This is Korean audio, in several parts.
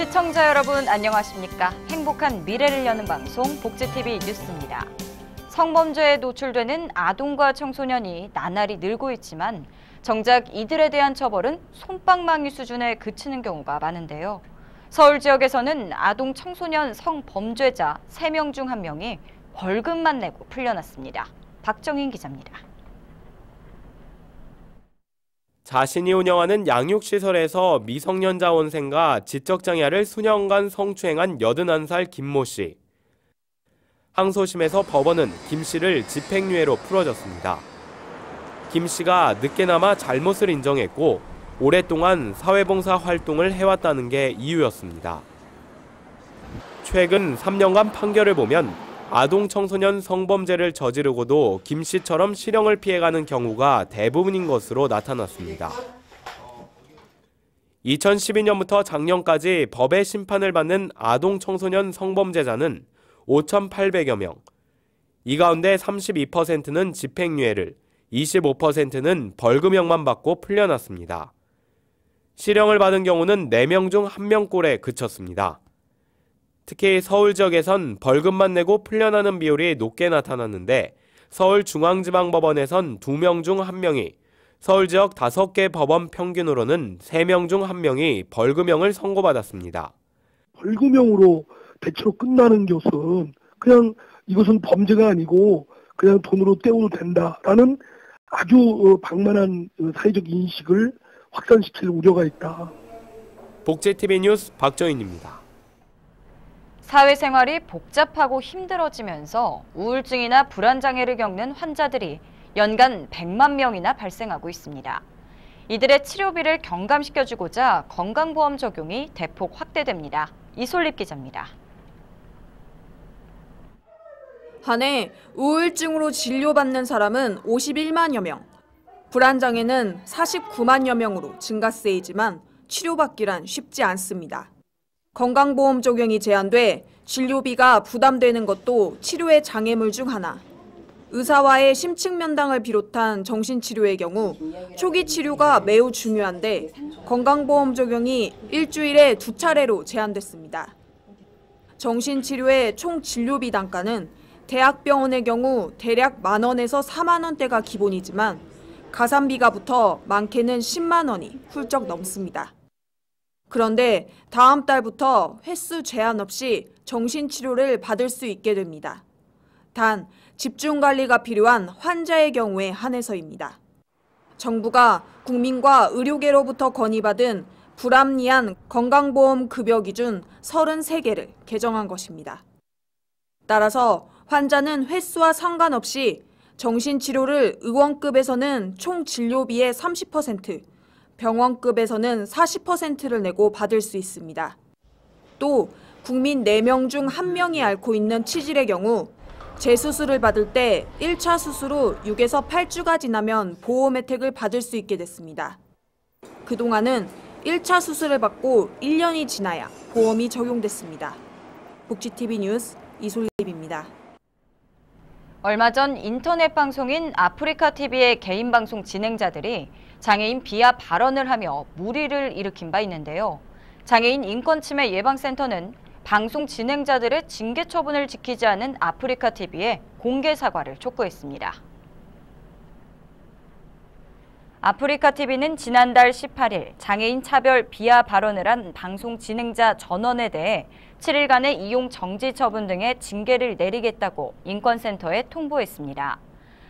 시청자 여러분 안녕하십니까? 행복한 미래를 여는 방송 복지TV 뉴스입니다. 성범죄에 노출되는 아동과 청소년이 나날이 늘고 있지만 정작 이들에 대한 처벌은 솜방망이 수준에 그치는 경우가 많은데요. 서울 지역에서는 아동 청소년 성범죄자 3명 중 1명이 벌금만 내고 풀려났습니다. 박정인 기자입니다. 자신이 운영하는 양육시설에서 미성년자 원생과 지적장애아를 수년간 성추행한 81살 김모 씨. 항소심에서 법원은 김 씨를 집행유예로 풀어줬습니다. 김 씨가 늦게나마 잘못을 인정했고 오랫동안 사회봉사 활동을 해왔다는 게 이유였습니다. 최근 3년간 판결을 보면 아동 청소년 성범죄를 저지르고도 김 씨처럼 실형을 피해가는 경우가 대부분인 것으로 나타났습니다. 2012년부터 작년까지 법의 심판을 받는 아동 청소년 성범죄자는 5,800여 명. 이 가운데 32%는 집행유예를, 25%는 벌금형만 받고 풀려났습니다. 실형을 받은 경우는 4명 중 1명꼴에 그쳤습니다. 특히 서울 지역에선 벌금만 내고 풀려나는 비율이 높게 나타났는데 서울중앙지방법원에선 2명 중 1명이, 서울 지역 5개 법원 평균으로는 3명 중 1명이 벌금형을 선고받았습니다. 벌금형으로 대체로 끝나는 것은 그냥 이것은 범죄가 아니고 그냥 돈으로 때워도 된다라는 아주 방만한 사회적 인식을 확산시킬 우려가 있다. 복지TV 뉴스 박정인입니다. 사회생활이 복잡하고 힘들어지면서 우울증이나 불안장애를 겪는 환자들이 연간 100만 명이나 발생하고 있습니다. 이들의 치료비를 경감시켜주고자 건강보험 적용이 대폭 확대됩니다. 이솔립 기자입니다. 한 해 우울증으로 진료받는 사람은 51만여 명, 불안장애는 49만여 명으로 증가세이지만 치료받기란 쉽지 않습니다. 건강보험 적용이 제한돼 진료비가 부담되는 것도 치료의 장애물 중 하나. 의사와의 심층 면담을 비롯한 정신치료의 경우 초기 치료가 매우 중요한데 건강보험 적용이 일주일에 2차례로 제한됐습니다. 정신치료의 총 진료비 단가는 대학병원의 경우 대략 10,000원에서 40,000원대가 기본이지만 가산비가 붙어 많게는 10만 원이 훌쩍 넘습니다. 그런데 다음 달부터 횟수 제한 없이 정신치료를 받을 수 있게 됩니다. 단, 집중관리가 필요한 환자의 경우에 한해서입니다. 정부가 국민과 의료계로부터 건의받은 불합리한 건강보험 급여 기준 33개를 개정한 것입니다. 따라서 환자는 횟수와 상관없이 정신치료를 의원급에서는 총 진료비의 30%, 병원급에서는 40%를 내고 받을 수 있습니다. 또 국민 4명 중 1명이 앓고 있는 치질의 경우 재수술을 받을 때 1차 수술 후 6에서 8주가 지나면 보험 혜택을 받을 수 있게 됐습니다. 그동안은 1차 수술을 받고 1년이 지나야 보험이 적용됐습니다. 복지TV 뉴스 이솔립입니다. 얼마 전 인터넷 방송인 아프리카TV의 개인 방송 진행자들이 장애인 비하 발언을 하며 물의를 일으킨 바 있는데요. 장애인 인권침해 예방센터는 방송 진행자들의 징계 처분을 지키지 않은 아프리카TV에 공개 사과를 촉구했습니다. 아프리카TV는 지난달 18일 장애인 차별 비하 발언을 한 방송 진행자 전원에 대해 7일간의 이용 정지 처분 등의 징계를 내리겠다고 인권센터에 통보했습니다.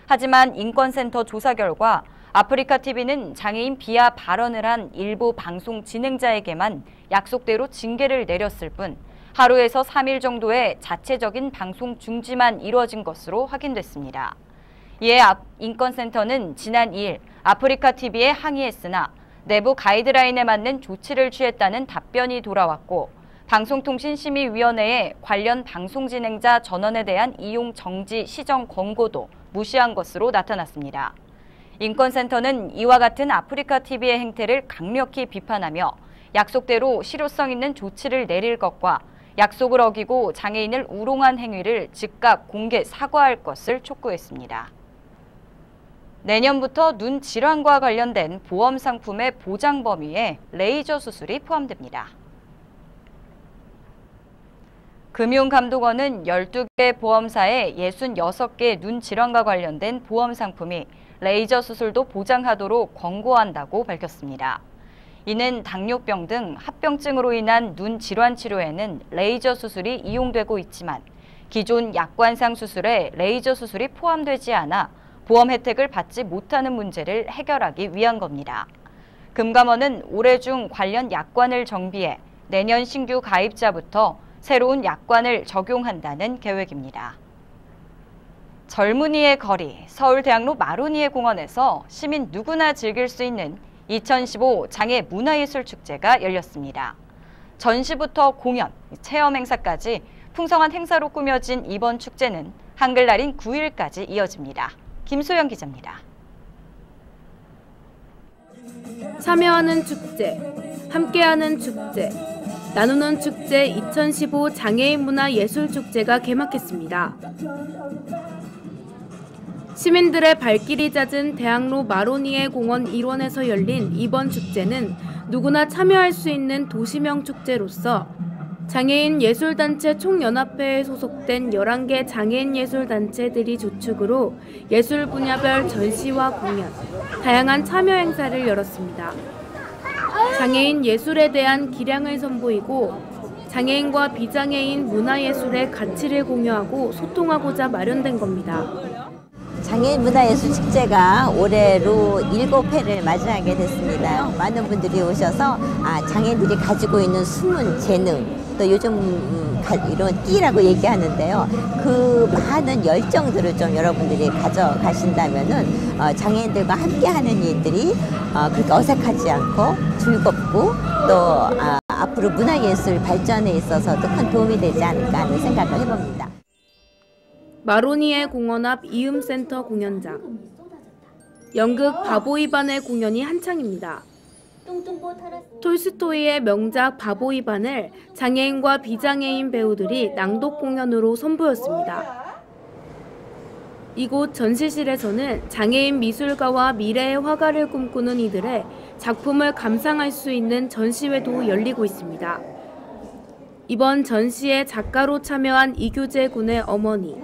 하지만 인권센터 조사 결과 아프리카TV는 장애인 비하 발언을 한 일부 방송 진행자에게만 약속대로 징계를 내렸을 뿐 하루에서 3일 정도의 자체적인 방송 중지만 이루어진 것으로 확인됐습니다. 이에 인권센터는 지난 2일 아프리카TV에 항의했으나 내부 가이드라인에 맞는 조치를 취했다는 답변이 돌아왔고 방송통신심의위원회에 관련 방송 진행자 전원에 대한 이용 정지 시정 권고도 무시한 것으로 나타났습니다. 인권센터는 이와 같은 아프리카TV의 행태를 강력히 비판하며 약속대로 실효성 있는 조치를 내릴 것과 약속을 어기고 장애인을 우롱한 행위를 즉각 공개 사과할 것을 촉구했습니다. 내년부터 눈 질환과 관련된 보험 상품의 보장 범위에 레이저 수술이 포함됩니다. 금융감독원은 12개 보험사에 66개 눈 질환과 관련된 보험 상품이 레이저 수술도 보장하도록 권고한다고 밝혔습니다. 이는 당뇨병 등 합병증으로 인한 눈 질환 치료에는 레이저 수술이 이용되고 있지만 기존 약관상 수술에 레이저 수술이 포함되지 않아 보험 혜택을 받지 못하는 문제를 해결하기 위한 겁니다. 금감원은 올해 중 관련 약관을 정비해 내년 신규 가입자부터 새로운 약관을 적용한다는 계획입니다. 젊은이의 거리, 서울대학로 마로니에 공원에서 시민 누구나 즐길 수 있는 2015 장애 문화예술축제가 열렸습니다. 전시부터 공연, 체험 행사까지 풍성한 행사로 꾸며진 이번 축제는 한글날인 9일까지 이어집니다. 김소영 기자입니다. 참여하는 축제, 함께하는 축제, 나누는 축제 2015 장애인 문화예술축제가 개막했습니다. 시민들의 발길이 잦은 대학로 마로니에 공원 일원에서 열린 이번 축제는 누구나 참여할 수 있는 도시명 축제로서 장애인 예술단체 총연합회에 소속된 11개 장애인 예술단체들이 주축으로 예술 분야별 전시와 공연, 다양한 참여 행사를 열었습니다. 장애인 예술에 대한 기량을 선보이고 장애인과 비장애인 문화예술의 가치를 공유하고 소통하고자 마련된 겁니다. 장애인 문화예술 축제가 올해로 7회를 맞이하게 됐습니다. 많은 분들이 오셔서 장애인들이 가지고 있는 숨은 재능, 또 요즘 이런 끼라고 얘기하는데요. 그 많은 열정들을 좀 여러분들이 가져가신다면은 장애인들과 함께하는 일들이 그렇게 어색하지 않고 즐겁고 또 앞으로 문화예술 발전에 있어서도 큰 도움이 되지 않을까 하는 생각을 해봅니다. 마로니에 공원 앞 이음센터 공연장. 연극 바보이반의 공연이 한창입니다. 톨스토이의 명작 바보이반을 장애인과 비장애인 배우들이 낭독 공연으로 선보였습니다. 이곳 전시실에서는 장애인 미술가와 미래의 화가를 꿈꾸는 이들의 작품을 감상할 수 있는 전시회도 열리고 있습니다. 이번 전시에 작가로 참여한 이규재 군의 어머니.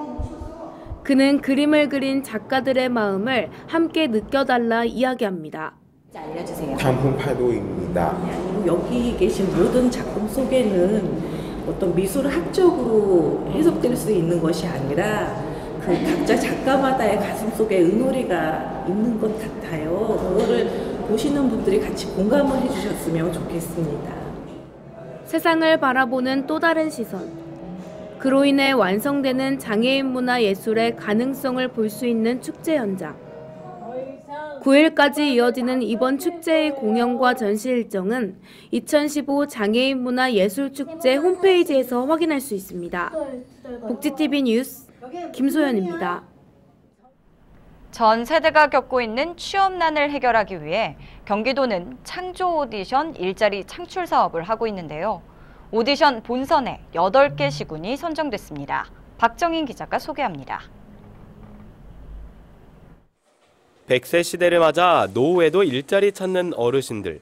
그는 그림을 그린 작가들의 마음을 함께 느껴달라 이야기합니다. 알려주세요. 단풍파도입니다. 여기 계신 모든 작품 속에는 어떤 미술학적으로 해석될 수 있는 것이 아니라 그 각자 작가마다의 가슴 속에 응어리가 있는 것 같아요. 그거를 보시는 분들이 같이 공감을 해주셨으면 좋겠습니다. 세상을 바라보는 또 다른 시선. 그로 인해 완성되는 장애인 문화 예술의 가능성을 볼 수 있는 축제 현장. 9일까지 이어지는 이번 축제의 공연과 전시 일정은 2015 장애인 문화 예술 축제 홈페이지에서 확인할 수 있습니다. 복지TV 뉴스 김소연입니다. 전 세대가 겪고 있는 취업난을 해결하기 위해 경기도는 창조 오디션 일자리 창출 사업을 하고 있는데요. 오디션 본선에 8개 시군이 선정됐습니다. 박정인 기자가 소개합니다. 100세 시대를 맞아 노후에도 일자리 찾는 어르신들.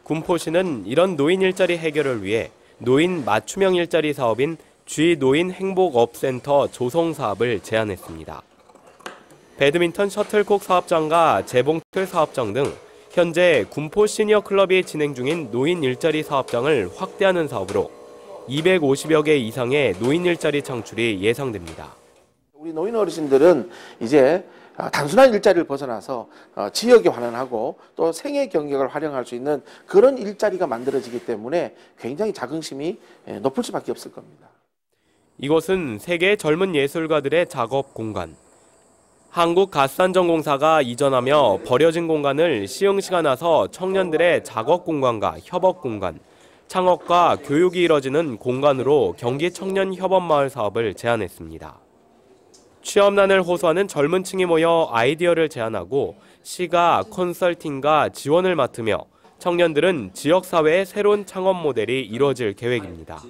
군포시는 이런 노인 일자리 해결을 위해 노인 맞춤형 일자리 사업인 G노인 행복업센터 조성 사업을 제안했습니다. 배드민턴 셔틀콕 사업장과 재봉틀 사업장 등 현재 군포 시니어 클럽이 진행 중인 노인 일자리 사업장을 확대하는 사업으로 250여 개 이상의 노인 일자리 창출이 예상됩니다. 우리 노인 어르신들은 이제 단순한 일자리를 벗어나서 지역에 환원하고 또 생애 경력을 활용할 수 있는 그런 일자리가 만들어지기 때문에 굉장히 자긍심이 높을 수밖에 없을 겁니다. 이곳은 세계 젊은 예술가들의 작업 공간. 한국가스안전공사가 이전하며 버려진 공간을 시흥시가 나서 청년들의 작업 공간과 협업 공간, 창업과 교육이 이뤄지는 공간으로 경기 청년 협업마을 사업을 제안했습니다. 취업난을 호소하는 젊은 층이 모여 아이디어를 제안하고 시가 컨설팅과 지원을 맡으며 청년들은 지역사회의 새로운 창업 모델이 이루어질 계획입니다.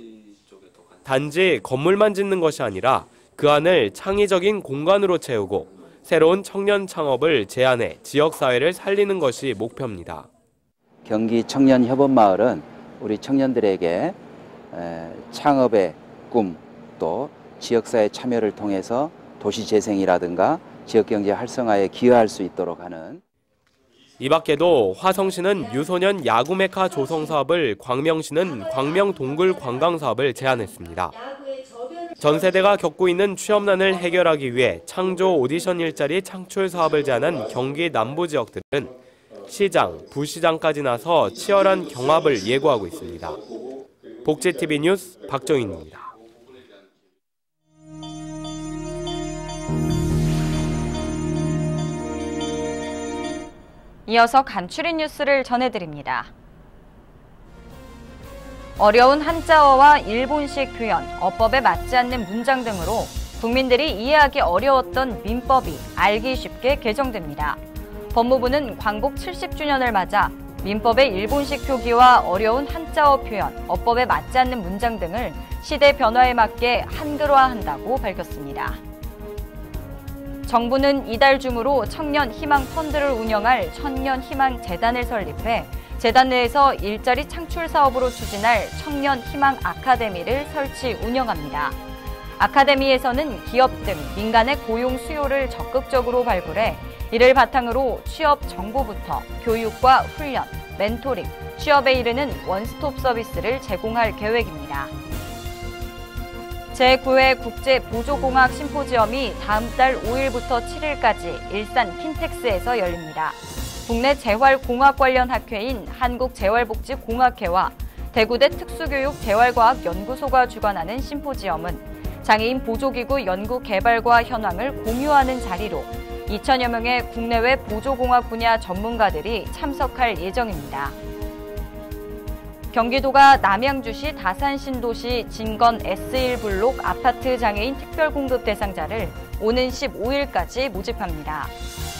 단지 건물만 짓는 것이 아니라 그 안을 창의적인 공간으로 채우고 새로운 청년 창업을 제안해 지역사회를 살리는 것이 목표입니다. 경기 청년 협업마을은 우리 청년들에게 창업의 꿈, 또 지역사회 참여를 통해서 도시 재생이라든가 지역경제 활성화에 기여할 수 있도록 하는. 이 밖에도 화성시는 유소년 야구 메카 조성 사업을, 광명시는 광명 동굴 관광 사업을 제안했습니다. 전 세대가 겪고 있는 취업난을 해결하기 위해 창조 오디션 일자리 창출 사업을 제안한 경기 남부 지역들은 시장, 부시장까지 나서 치열한 경합을 예고하고 있습니다. 복지TV 뉴스 박정인입니다. 이어서 간추린 뉴스를 전해드립니다. 어려운 한자어와 일본식 표현, 어법에 맞지 않는 문장 등으로 국민들이 이해하기 어려웠던 민법이 알기 쉽게 개정됩니다. 법무부는 광복 70주년을 맞아 민법의 일본식 표기와 어려운 한자어 표현, 어법에 맞지 않는 문장 등을 시대 변화에 맞게 한글화한다고 밝혔습니다. 정부는 이달 중으로 청년 희망 펀드를 운영할 청년 희망 재단을 설립해 재단 내에서 일자리 창출 사업으로 추진할 청년 희망 아카데미를 설치 운영합니다. 아카데미에서는 기업 등 민간의 고용 수요를 적극적으로 발굴해 이를 바탕으로 취업 정보부터 교육과 훈련, 멘토링, 취업에 이르는 원스톱 서비스를 제공할 계획입니다. 제9회 국제보조공학 심포지엄이 다음 달 5일부터 7일까지 일산 킨텍스에서 열립니다. 국내 재활공학 관련 학회인 한국재활복지공학회와 대구대 특수교육 재활과학연구소가 주관하는 심포지엄은 장애인 보조기구 연구개발과 현황을 공유하는 자리로 2,000여 명의 국내외 보조공학 분야 전문가들이 참석할 예정입니다. 경기도가 남양주시 다산신도시 진건 S1블록 아파트 장애인 특별공급 대상자를 오는 15일까지 모집합니다.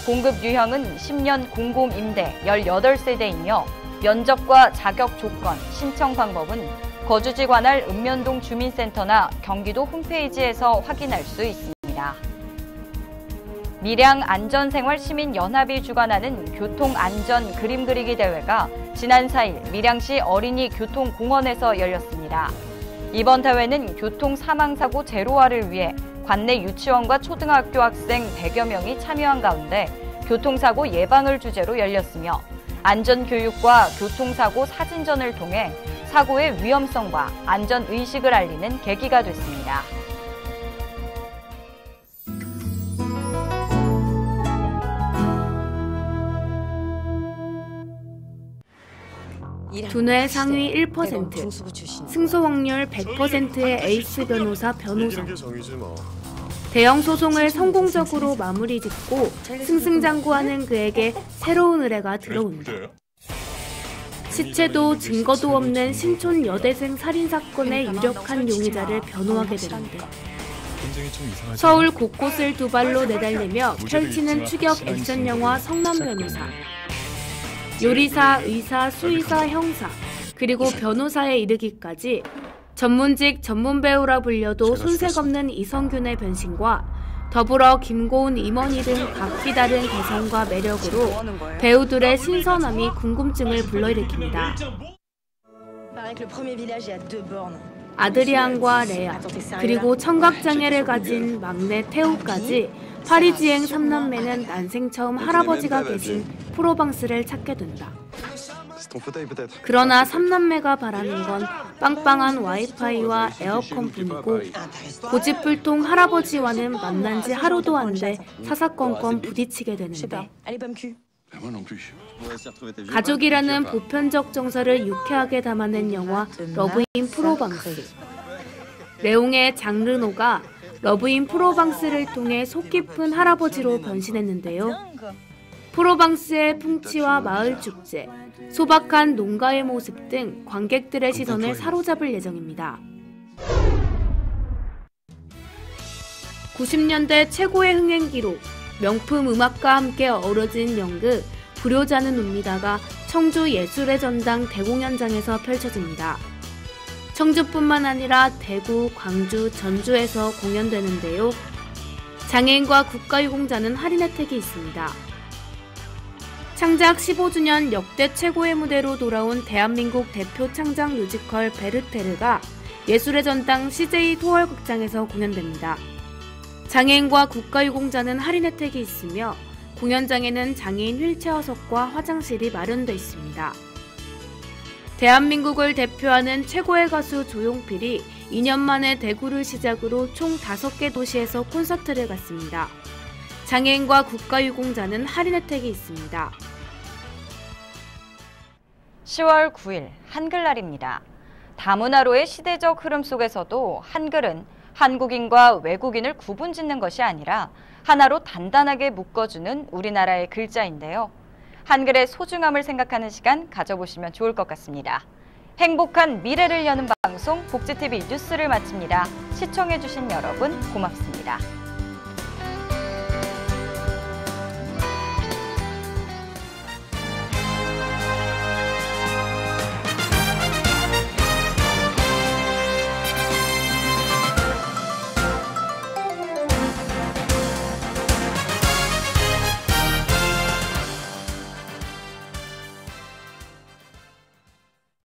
공급 유형은 10년 공공임대 18세대이며 면접과 자격 조건, 신청 방법은 거주지 관할 읍면동 주민센터나 경기도 홈페이지에서 확인할 수 있습니다. 밀양안전생활시민연합이 주관하는 교통안전 그림 그리기 대회가 지난 4일 밀양시 어린이 교통공원에서 열렸습니다. 이번 대회는 교통사망사고 제로화를 위해 관내 유치원과 초등학교 학생 100여 명이 참여한 가운데 교통사고 예방을 주제로 열렸으며 안전교육과 교통사고 사진전을 통해 사고의 위험성과 안전의식을 알리는 계기가 됐습니다. 두뇌 상위 1%, 승소 확률 100%의 에이스 변호사 변호사. 대형 소송을 성공적으로 마무리 짓고 승승장구하는 그에게 새로운 의뢰가 들어온다. 시체도 증거도 없는 신촌 여대생 살인사건의 유력한 용의자를 변호하게 되는데 서울 곳곳을 두 발로 내달리며 펼치는 추격 액션 영화 성남 변호사. 요리사, 의사, 수의사, 형사, 그리고 변호사에 이르기까지 전문직 전문배우라 불려도 손색 없는 이성균의 변신과 더불어 김고은, 임원희 등 각기 다른 개성과 매력으로 배우들의 신선함이 궁금증을 불러일으킵니다. 아드리안과 레아, 그리고 청각장애를 가진 막내 태우까지 파리지행 3남매는 난생 처음 할아버지가 계신 프로방스를 찾게 된다. 그러나 3남매가 바라는 건 빵빵한 와이파이와 에어컨뿐이고 고집불통 할아버지와는 만난 지 하루도 안 돼 사사건건 부딪히게 되는데 가족이라는 보편적 정서를 유쾌하게 담아낸 영화 러브인 프로방스. 레옹의 장르노가 러브인 프로방스를 통해 속 깊은 할아버지로 변신했는데요. 프로방스의 풍치와 마을 축제, 소박한 농가의 모습 등 관객들의 시선을 사로잡을 예정입니다. 90년대 최고의 흥행 기록, 명품 음악과 함께 어우러진 연극 불효자는 웁니다가 청주 예술의 전당 대공연장에서 펼쳐집니다. 청주뿐만 아니라 대구, 광주, 전주에서 공연되는데요. 장애인과 국가유공자는 할인 혜택이 있습니다. 창작 15주년 역대 최고의 무대로 돌아온 대한민국 대표 창작 뮤지컬 베르테르가 예술의 전당 CJ 토월극장에서 공연됩니다. 장애인과 국가유공자는 할인 혜택이 있으며 공연장에는 장애인 휠체어석과 화장실이 마련돼 있습니다. 대한민국을 대표하는 최고의 가수 조용필이 2년 만에 대구를 시작으로 총 5개 도시에서 콘서트를 갔습니다. 장애인과 국가유공자는 할인 혜택이 있습니다. 10월 9일 한글날입니다. 다문화로의 시대적 흐름 속에서도 한글은 한국인과 외국인을 구분짓는 것이 아니라 하나로 단단하게 묶어주는 우리나라의 글자인데요. 한글의 소중함을 생각하는 시간 가져보시면 좋을 것 같습니다. 행복한 미래를 여는 방송 복지TV 뉴스를 마칩니다. 시청해주신 여러분 고맙습니다.